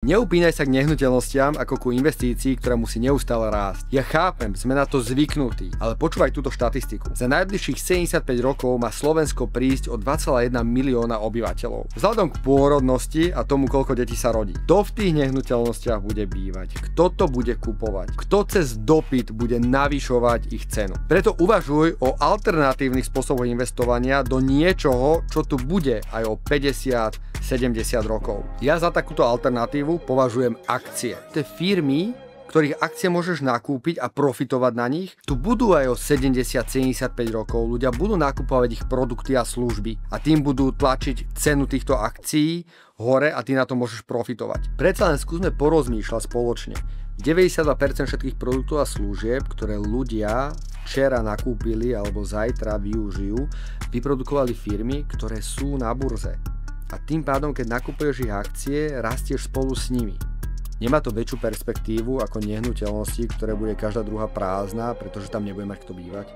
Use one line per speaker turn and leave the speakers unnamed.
Neupínaj sa k nehnuteľnostiam ako ku investícii, ktorá musí neustále rásť. Ja chápem, sme na to zvyknutí, ale počúvaj túto štatistiku. Za najbližších 75 rokov má Slovensko prísť o 2,1 milióna obyvateľov. Vzhľadom k pôrodnosti a tomu, koľko detí sa rodí. Kto v tých nehnuteľnostiach bude bývať? Kto to bude kupovať? Kto cez dopyt bude navyšovať ich cenu? Preto uvažuj o alternatívnych spôsoboch investovania do niečoho, čo tu bude aj o 50-70 rokov. Ja za takúto alternatívu považujem akcie. Tie firmy, ktorých akcie môžeš nakúpiť a profitovať na nich, tu budú aj o 70-75 rokov. Ľudia budú nakupovať ich produkty a služby a tým budú tlačiť cenu týchto akcií hore a ty na to môžeš profitovať. Predsa len skúsme porozmýšľať spoločne. 92% všetkých produktov a služieb, ktoré ľudia včera nakúpili alebo zajtra využijú, vyprodukovali firmy, ktoré sú na burze. A tým pádom, keď nakupuješ ich akcie, rastieš spolu s nimi. Nemá to väčšiu perspektívu ako nehnuteľnosti, ktoré bude každá druhá prázdna, pretože tam nebude mať kto bývať.